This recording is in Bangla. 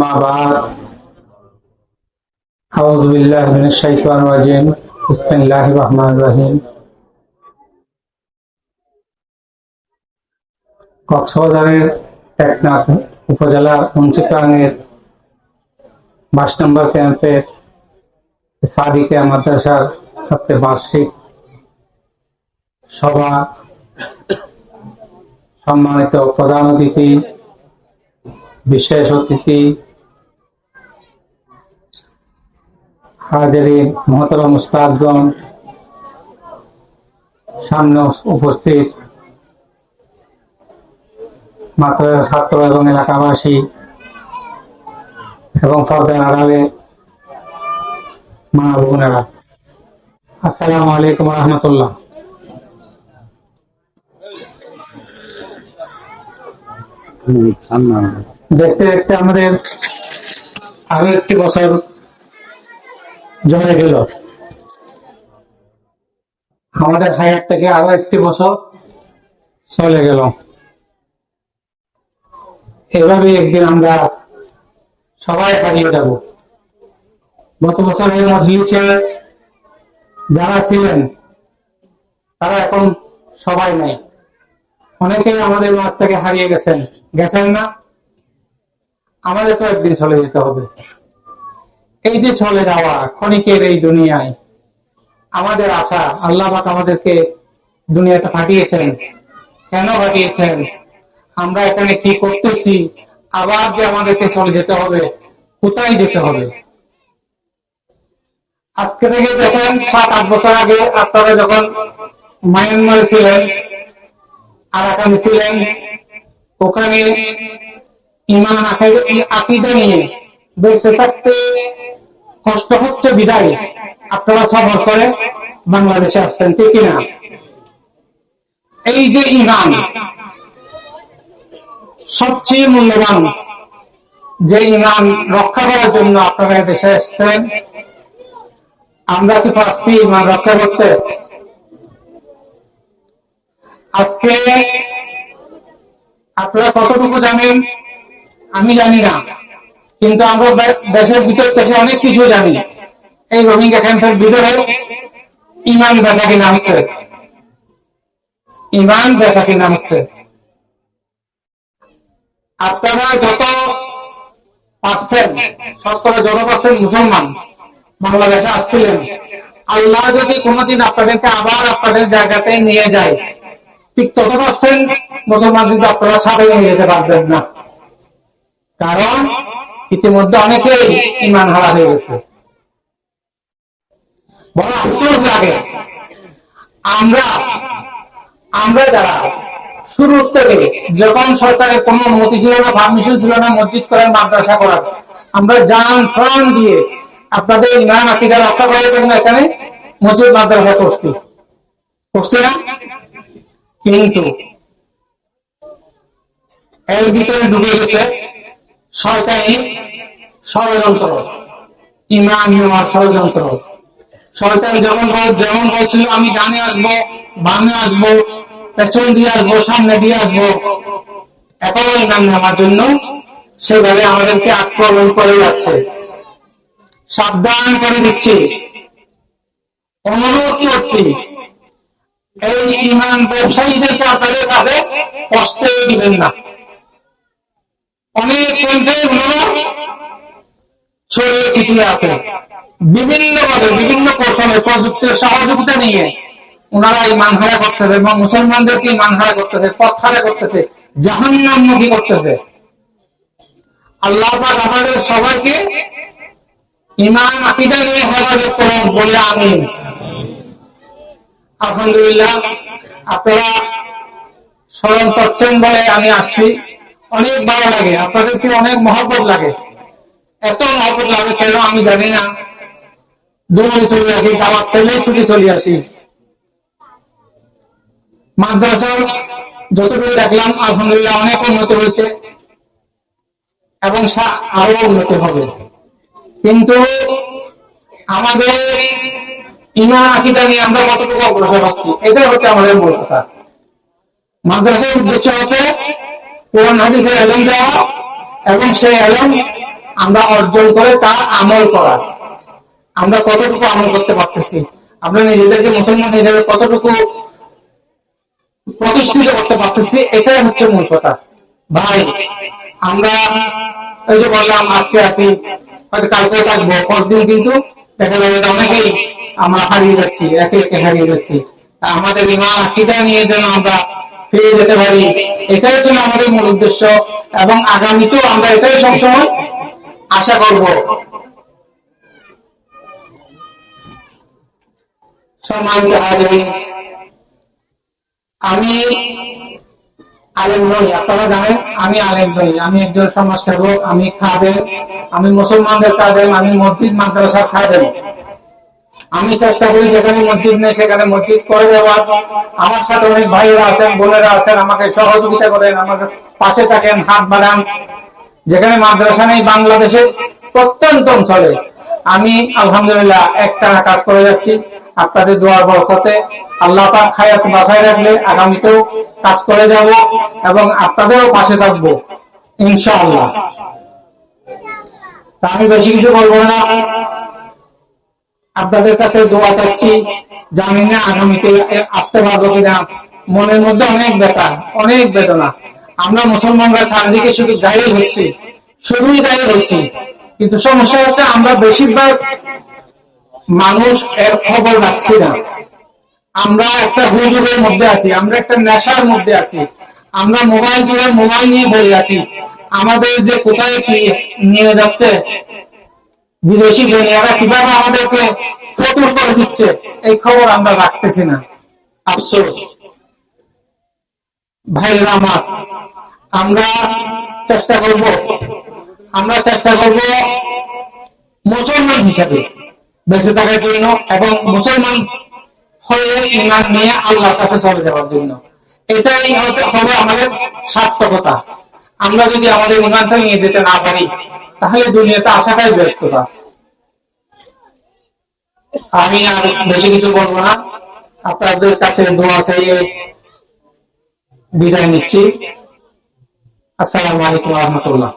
ما بعد أعوذ بالله من الشيطان الرجيم بسم الله الرحمن الرحيم কক্সবাজারের টেকনাফ উপজেলার উঞ্চিকাঙ্গের 22 নম্বর ক্যাম্পের সাদিকিয়া মাদ্রাসার আজকে বার্ষিক সভা। সম্মানিত প্রধান অতিথি, বিশেষ অতিথি, হাজিরিন, মোহতারাম উস্তাদগণ, সামনে উপস্থিত মাদ্রাসার ছাত্র এবং এলাকাবাসী এবং পর্দার আড়ালে মা বোনেরা, আসসালামু আলাইকুম রহমতুল্লাহ। দেখতে দেখতে আমাদের আরো একটি বছর জমে গেল, আমাদের হায়াত থেকে আরো একটি বছর চলে গেল। এভাবে একদিন আমরা সবাই হারিয়ে যাব। গত বছরের মজলিসে যারা ছিলেন তারা এখন সবাই নাই, অনেকেই আমাদের মাঝ থেকে হারিয়ে গেছেন না। আমাদের তো একদিন চলে যেতে হবে। এই যে চলে যাওয়া ক্ষণিকের এই দুনিয়ায় আমাদের আশা, আল্লাহ পাক আমাদেরকে দুনিয়াতে পাঠিয়েছেন, কেন পাঠিয়েছেন, আমরা এখানে কি করতেছি, আবার যে আমাদেরকে চলে যেতে হবে, কোথায় যেতে হবে। আজকে থেকে দেখেন 7-8 বছর আগে আপনারা যখন মায়ানমারে ছিলেন, আরাকানে ছিলেন, ওখানে ঈমান আকীদা নিয়ে বেঁচে থাকতে কষ্ট হচ্ছে বিদায় আপনারা সফর করে বাংলাদেশে আসছেন, ঠিক কিনা? এই যে ঈমান সবচেয়ে মূল্যবান, যে ঈমান রক্ষা করার জন্য আপনারা দেশে এসছেন, আমরা কি পারছি ঈমান রক্ষা করতে? আজকে আপনারা কতটুকু জানেন আমি জানি না, কিন্তু আমরা দেশের ভিতর থেকে অনেক কিছু জানি। এই রোহিঙ্গা ক্যাম্পের ভিতরে ঈমান বেচা কিনা হচ্ছে, ঈমান বেচা কিনা হচ্ছে। আপনারা যত পারছেন, শতকরা যত পারছেন মুসলমান বাংলাদেশে আসছিলেন, আল্লাহ যদি কোনোদিন আপনাদেরকে আবার আপনাদের জায়গাতে নিয়ে যায়, ঠিক তত পারছেন মুসলমান কিন্তু আপনারা সাথে নিয়ে যেতে পারবেন না, কারণ ইতিমধ্যে অনেকেই ঈমান হারা হয়ে গেছে। বড় আফসোস লাগে, আমরা যারা শুরু থেকে, যখন সরকারের কোনো অনুমতি ছিল না, পারমিশন ছিল না মসজিদ করার, মাদ্রাসা করার, আমরা জান প্রাণ দিয়ে আপনাদের ঈমান আকীদা রক্ষা করার জন্য এখানে মসজিদ মাদ্রাসা করছি না। কিন্তু এর ভিতরে ঢুকে গেছে শয়তানি ষড়যন্ত্র, ঈমান নেওয়ার ষড়যন্ত্র। শয়তান যেমন বলছিল আমি ডানে আসবো, বামে আসবো, পেছন দিয়ে আসবো, সামনে দিয়ে আসবো, এখন ঈমান নেওয়ার জন্য সেভাবে আমাদেরকে আক্রমণ করে যাচ্ছে। সাবধান করে দিচ্ছি, অনুরোধ করছি, এই ঈমান ব্যবসায়ীদেরকে আপনাদের কাছে কষ্টে দিবেন না। অনেক কেন্দ্রে ছড়িয়ে ছিটিয়ে আছে, বিভিন্ন ভাবে বিভিন্ন কৌশলে প্রযুক্তির সহযোগিতা নিয়ে ওনারা ঈমান হারা করতেছে এবং মুসলমানদেরকে ঈমান হারা করতেছে, পথ হারা করতেছে, জাহান্নামমুখী করতেছে। আল্লাহ পাক আমাদের সবাইকে ঈমান আকীদা নিয়ে হেফাজত করুন, বলে আমিন। আলহামদুলিল্লাহ, আপনারা স্মরণ করছেন বলে আমি আসছি। অনেক ভালো লাগে, আপনাদেরকে অনেক মহব্বত লাগে। এত মহব্বত লাগে কেন আমি জানি না। দৌড়ে চলে আসি, দাওয়াত পেলে ছুটে চলে আসি। মাদ্রাসার যতটুকু দেখলাম আলহামদুলিল্লাহ অনেক উন্নতি হয়েছে এবং আরো উন্নতি হবে, কিন্তু আমাদের ঈমান আকীদা নিয়ে আমরা কতটুকু অগ্রসর হচ্ছি, এটাই হচ্ছে আমাদের মূল কথা। মাদ্রাসার উদ্দেশ্য হচ্ছে কোরআন হাদিসের ইলম দেওয়া এবং সেই ইলম আমরা অর্জন করে তা আমল করা। আমরা কতটুকু আমল করতে পারতেছি, আমরা নিজেদেরকে মুসলমান হিসেবে কতটুকু প্রতিষ্ঠিত করতে পারতেছি, এটাই হচ্ছে মূল কথা। ভাই আমরা এই যে বললাম আজকে আছি, হয়তো কালকে থাকবো, পরদিন কিন্তু দেখা যাবে অনেকেই আমরা হারিয়ে যাচ্ছি, একে একে হারিয়ে যাচ্ছি। আমাদের ইমান আকীদা নিয়ে যেন আমরা ফিরে যেতে পারি, এটাই হচ্ছে আমাদের মূল উদ্দেশ্য। এবং আগামীতেও আমরা এটাই সবসময় আশা করব। সম্মানিত হাজিরিন, আমি আলেম নই, আপনারা জানেন আমি আলেম নই, আমি একজন সমাজসেবক, আমি খাদেম, আমি মুসলমানদের খাদেম, আমি মসজিদ মাদ্রাসার খাদেম। আমি চেষ্টা করি যেখানে মসজিদ নেই সেখানে মসজিদ করে দেওয়ার। আমার সাথে অনেক ভাইয়েরা আছেন, বোনেরা আছেন, আমাকে সহযোগিতা করেন, আমাকে পাশে থাকেন, হাত বাড়ান। যেখানে মাদ্রাসা নেই বাংলাদেশের প্রত্যন্ত অঞ্চলে আমি আলহামদুলিল্লাহ একটানা কাজ করে যাচ্ছি। আপনাদের দোয়ার বরকতে আল্লাহ পাক হায়াত বাঁচায় রাখলে আগামীতেও কাজ করে যাব এবং আপনাদেরও পাশে থাকবো ইনশাআল্লাহ। তা আমি বেশি কিছু বলবো না, আপনাদের কাছে দোয়া চাচ্ছি। জানি না আগামীতে আসতে পারবো কিনা, মনের মধ্যে অনেক ব্যথা, অনেক বেদনা। আমরা মুসলমানরা চারদিকে শুধু গায়ে হচ্ছি, শুধুই গায়ে হচ্ছি, কিন্তু সমস্যা হচ্ছে আমরা বেশিরভাগ মানুষ এর খবর রাখছি না। আমরা একটা হুজুগের মধ্যে আছি, আমরা একটা নেশার মধ্যে আছি, আমরা মোবাইল নিয়ে বসে আছি। আমাদের যে কোথায় কি নিয়ে যাচ্ছে বিদেশি দুনিয়ারা, কিভাবে আমাদেরকে ফতুর করে দিচ্ছে, এই খবর আমরা রাখতেছি না। আফসোস ভাইরা আমার, আমরা চেষ্টা করব মুসলমান হিসাবে বেঁচে থাকার জন্য এবং মুসলমান হয়ে ঈমান নিয়ে আল্লাহর কাছে চলে যাওয়ার জন্য। এটাই হবে আমাদের সার্থকতা। আমরা যদি আমাদের ঈমানটা নিয়ে যেতে না পারি তাহলে দুনিয়াতে আসাটাই ব্যর্থতা। আমি আর বেশি কিছু বলবো না, আপনাদের কাছে দোয়া চাইয়ে বিদায় নিচ্ছি। আসসালামু আলাইকুম ওয়া রাহমাতুল্লাহ।